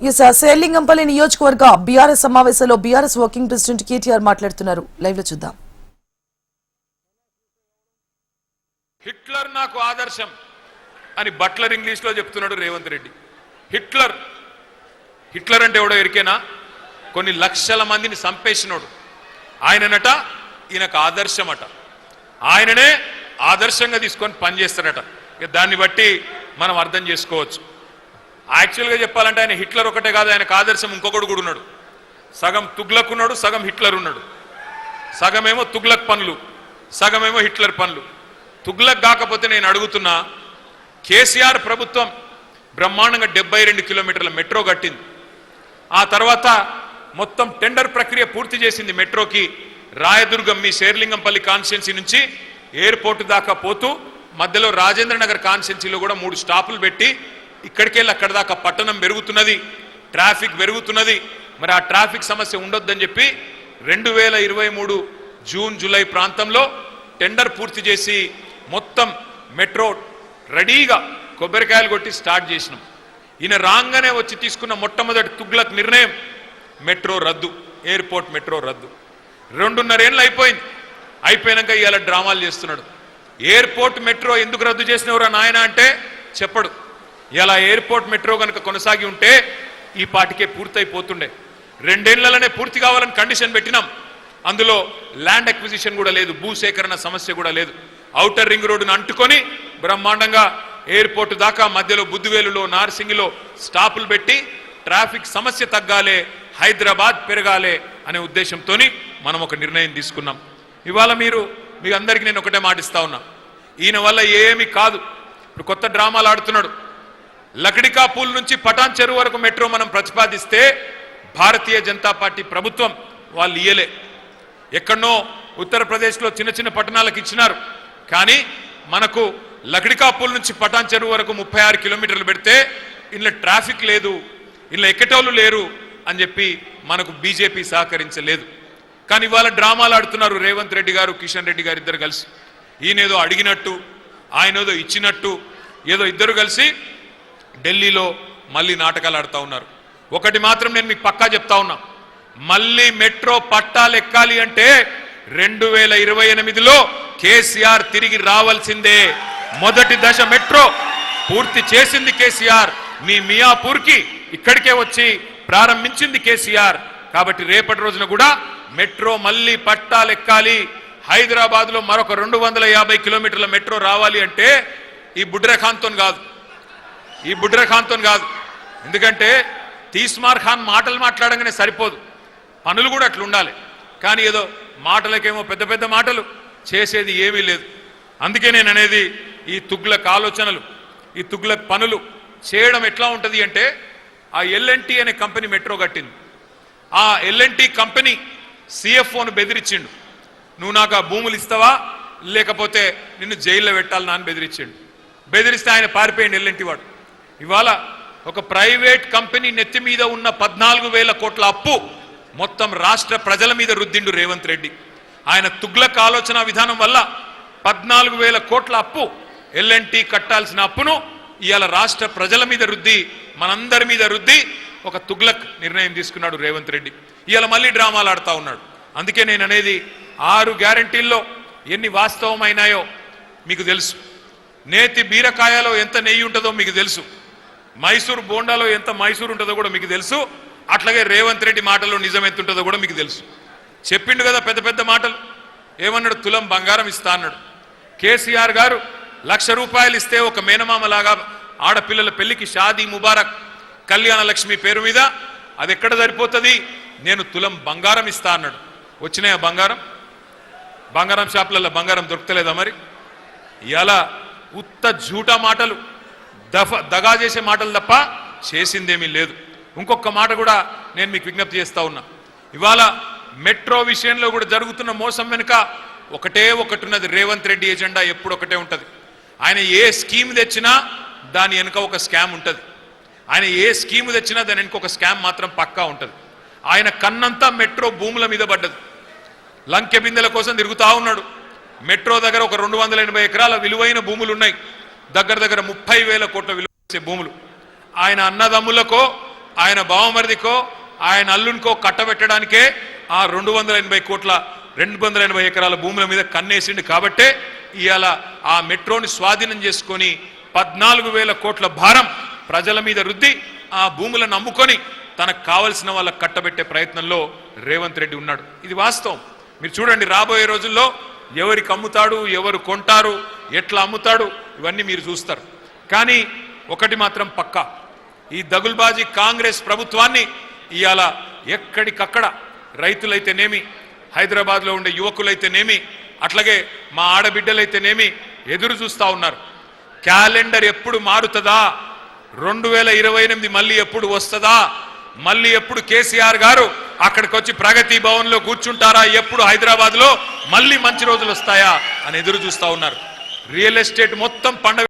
శేర్లింగంపల్లి నియోజకవర్గ బీఆర్ఎస్ సమావేశంలో BRS working president KTR మాట్లాడుతున్నారు. లైవ్ లో చూద్దాం. హిట్లర్ నాకు ఆదర్శం అని బట్లర్ ఇంగ్లీష్ లో చెప్తున్నాడు రేవంత్ రెడ్డి. హిట్లర్ అంటే ఎవడో ఎరికేనా? కొన్ని లక్షల మందిని సంపేసినోడు ఆయననట. ఈయనకు ఆదర్శం అట. ఆయననే ఆదర్శంగా తీసుకొని పనిచేస్తాడట. దాన్ని బట్టి మనం అర్థం చేసుకోవచ్చు. యాక్చువల్గా చెప్పాలంటే ఆయన హిట్లర్ ఒకటే కాదు, ఆయనకు ఆదర్శం ఇంకొకడు కూడా ఉన్నాడు. సగం తుగ్లక్ ఉన్నాడు, సగం హిట్లర్ ఉన్నాడు. సగమేమో తుగ్లక్ పనులు, సగమేమో హిట్లర్ పనులు. తుగ్లక్ కాకపోతే నేను అడుగుతున్నా, కేసీఆర్ ప్రభుత్వం బ్రహ్మాండంగా 72 కిలోమీటర్ల మెట్రో కట్టింది. ఆ తర్వాత మొత్తం టెండర్ ప్రక్రియ పూర్తి చేసింది మెట్రోకి. రాయదుర్గం మీ శేర్లింగంపల్లి కాన్స్టిట్యున్సీ నుంచి ఎయిర్పోర్ట్ దాకా పోతూ మధ్యలో రాజేంద్ర నగర్ కాన్స్టిట్యున్సీలో కూడా 3 స్టాపులు పెట్టి ఇక్కడికెళ్ళి అక్కడ దాకా పట్టణం పెరుగుతున్నది, ట్రాఫిక్ పెరుగుతున్నది. మరి ఆ ట్రాఫిక్ సమస్య ఉండొద్దని చెప్పి 2023 జూన్ జూలై ప్రాంతంలో టెండర్ పూర్తి చేసి మొత్తం మెట్రో రెడీగా కొబ్బరికాయలు కొట్టి స్టార్ట్ చేసినాం. ఈయన రాగానే వచ్చి తీసుకున్న మొట్టమొదటి తుగ్లక్ నిర్ణయం మెట్రో రద్దు, ఎయిర్పోర్ట్ మెట్రో రద్దు. 2.5 ఏళ్ళు అయిపోయింది. అయిపోయినాక ఇవాళ డ్రామాలు చేస్తున్నాడు. ఎయిర్పోర్ట్ మెట్రో ఎందుకు రద్దు చేసినవరా నాయన అంటే చెప్పడు. ఇలా ఎయిర్పోర్ట్ మెట్రో కనుక కొనసాగి ఉంటే ఈ పాటికే పూర్తయిపోతుండే. 2 ఏళ్లలోనే పూర్తి కావాలని కండిషన్ పెట్టినాం. అందులో ల్యాండ్ అక్విజిషన్ కూడా లేదు, భూసేకరణ సమస్య కూడా లేదు. ఔటర్ రింగ్ రోడ్డును అంటుకొని బ్రహ్మాండంగా ఎయిర్పోర్ట్ దాకా మధ్యలో బుద్దువేలులో నార్సింగిలో స్టాపులు పెట్టి ట్రాఫిక్ సమస్య తగ్గాలే, హైదరాబాద్ పెరగాలే అనే ఉద్దేశంతో మనం ఒక నిర్ణయం తీసుకున్నాం. ఇవాళ మీ అందరికీ నేను ఒకటే మాటిస్తా ఉన్నా, ఈయన వల్ల ఏమీ కాదు. ఇప్పుడు కొత్త డ్రామాలు ఆడుతున్నాడు. లకడికాపూల్ నుంచి పటాన్ చెరువు వరకు మెట్రో మనం ప్రతిపాదిస్తే భారతీయ జనతా పార్టీ ప్రభుత్వం వాళ్ళు ఇయ్యలే. ఎక్కడనో ఉత్తరప్రదేశ్లో చిన్న చిన్న పట్టణాలకు ఇచ్చినారు. కానీ మనకు లకడికాపూల్ నుంచి పటాన్ చెరువు వరకు 36 కిలోమీటర్లు పెడితే ఇంట్లో ట్రాఫిక్ లేదు, ఇంట్లో ఎక్కటోళ్ళు లేరు అని చెప్పి మనకు బీజేపీ సహకరించలేదు. కానీ ఇవాళ డ్రామాలు ఆడుతున్నారు రేవంత్ రెడ్డి గారు, కిషన్ రెడ్డి గారు ఇద్దరు కలిసి. ఈయనేదో అడిగినట్టు, ఆయనేదో ఇచ్చినట్టు, ఏదో ఇద్దరు కలిసి ఢిల్లీలో మళ్ళీ నాటకాలు ఆడుతూ ఉన్నారు. ఒకటి మాత్రం నేను మీకు పక్కా చెప్తా ఉన్నా, మళ్ళీ మెట్రో పట్టాలు ఎక్కాలి అంటే 2028లో కేసీఆర్ తిరిగి రావాల్సిందే. మొదటి దశ మెట్రో పూర్తి చేసింది కేసీఆర్. మీ మియాపూర్కి ఇక్కడికే వచ్చి ప్రారంభించింది కేసీఆర్. కాబట్టి రేపటి రోజున కూడా మెట్రో మళ్ళీ పట్టాలు ఎక్కాలి. హైదరాబాద్ లో మరొక 250 కిలోమీటర్ల మెట్రో రావాలి అంటే ఈ బుడ్రఖాన్తో కాదు. ఎందుకంటే తీస్మార్ ఖాన్ మాటలు మాట్లాడంగానే సరిపోదు, పనులు కూడా అట్లా ఉండాలి. కానీ ఏదో మాటలకేమో పెద్ద పెద్ద మాటలు, చేసేది ఏమీ లేదు. అందుకే నేను అనేది, ఈ తుగ్లక్ ఆలోచనలు, ఈ తుగ్లక్ పనులు చేయడం ఎట్లా ఉంటుంది అంటే, ఆ ఎల్ఎన్టీ అనే కంపెనీ మెట్రో కట్టింది. ఆ ఎల్ఎన్టీ కంపెనీ సిఎఫ్ఓను బెదిరించిండు, నువ్వు నాకు ఆ భూములు ఇస్తావా లేకపోతే నిన్ను జైల్లో పెట్టాలని అని బెదిరించిండు. బెదిరిస్తే ఆయన పారిపోయింది ఎల్ఎన్టీ వాడు. ఇవాళ ఒక ప్రైవేట్ కంపెనీ నెత్తి మీద ఉన్న 14,000 కోట్ల అప్పు మొత్తం రాష్ట్ర ప్రజల మీద రుద్దిండు రేవంత్ రెడ్డి. ఆయన తుగ్లక్ ఆలోచన విధానం వల్ల 14,000 కోట్ల అప్పు, ఎల్ఎన్టీ కట్టాల్సిన అప్పును ఇవాళ రాష్ట్ర ప్రజల మీద రుద్ది, మనందరి మీద రుద్ది ఒక తుగ్లక్ నిర్ణయం తీసుకున్నాడు రేవంత్ రెడ్డి. ఇవాళ మళ్ళీ డ్రామాలు ఆడుతూ ఉన్నాడు. అందుకే నేను అనేది, 6 గ్యారంటీల్లో ఎన్ని వాస్తవమైనాయో మీకు తెలుసు. నేతి బీరకాయలో ఎంత నెయ్యి ఉంటుందో మీకు తెలుసు. మైసూరు బోండాలో ఎంత మైసూరు ఉంటుందో కూడా మీకు తెలుసు. అట్లాగే రేవంత్ రెడ్డి మాటలో నిజం ఎంత ఉంటుందో కూడా మీకు తెలుసు. చెప్పిండు కదా పెద్ద పెద్ద మాటలు. ఏమన్నాడు? తులం బంగారం ఇస్తా అన్నాడు. కేసీఆర్ గారు 1,00,000 రూపాయలు ఇస్తే ఒక మేనమామలాగా ఆడపిల్లల పెళ్లికి షాదీ ముబారక్ కళ్యాణ లక్ష్మి పేరు మీద అది ఎక్కడ సరిపోతుంది, నేను తులం బంగారం ఇస్తా అన్నాడు. వచ్చినాయా బంగారం షాపులలో బంగారం దొరకలేదా? మరి ఇలా ఉత్త జూటా మాటలు, దగా చేసే మాటలు తప్ప చేసిందేమీ లేదు. ఇంకొక మాట కూడా నేను మీకు విజ్ఞప్తి చేస్తా ఉన్నా. ఇవాళ మెట్రో విషయంలో కూడా జరుగుతున్న మోసం వెనుక ఒకటే ఒకటి ఉన్నది. రేవంత్ రెడ్డి ఎజెండా ఎప్పుడు ఒకటే ఉంటుంది. ఆయన ఏ స్కీమ్ తెచ్చినా దాని వెనుక ఒక స్కామ్ ఉంటుంది. ఆయన ఏ స్కీమ్ తెచ్చినా దాని వెనుక ఒక స్కామ్ మాత్రం పక్కా ఉంటుంది. ఆయన కన్నంతా మెట్రో భూముల మీద పడ్డది. లంకె బిందెల కోసం తిరుగుతూ ఉన్నాడు. మెట్రో దగ్గర ఒక 280 ఎకరాల విలువైన భూములు ఉన్నాయి. దగ్గర 30,000 కోట్ల విలువ చేసే భూములు. ఆయన అన్నదమ్ములకో ఆయన బావమరిదికో ఆయన అల్లునికో కట్టబెట్టడానికే ఆ 280 ఎకరాల భూముల మీద కన్నేసిండు కాబట్టే ఇవాళ ఆ మెట్రోని స్వాధీనం చేసుకొని 14,000 కోట్ల భారం ప్రజల మీద రుద్ది ఆ భూములను అమ్ముకొని తనకు కావలసిన వాళ్ళకు కట్టబెట్టే ప్రయత్నంలో రేవంత్ రెడ్డి ఉన్నాడు. ఇది వాస్తవం. మీరు చూడండి, రాబోయే రోజుల్లో ఎవరికి అమ్ముతాడు, ఎవరు కొంటారు, ఎట్లా అమ్ముతాడు, ఇవన్నీ మీరు చూస్తారు. కానీ ఒకటి మాత్రం పక్కా, ఈ దగుల్బాజీ కాంగ్రెస్ ప్రభుత్వాన్ని ఇవాళ ఎక్కడికక్కడ రైతులైతేనేమి, హైదరాబాద్లో ఉండే యువకులైతేనేమి, అట్లాగే మా ఆడబిడ్డలైతేనేమి ఎదురు చూస్తూ ఉన్నారు. క్యాలెండర్ ఎప్పుడు మారుతుందా, 2028 మళ్ళీ ఎప్పుడు వస్తుందా, మళ్ళీ ఎప్పుడు కేసీఆర్ గారు అక్కడికి వచ్చి ప్రగతి భవన్ లో కూర్చుంటారా, ఎప్పుడు హైదరాబాద్ లో మళ్ళీ మంచి రోజులు వస్తాయా అని ఎదురు చూస్తూ ఉన్నారు. రియల్ ఎస్టేట్ మొత్తం పండగ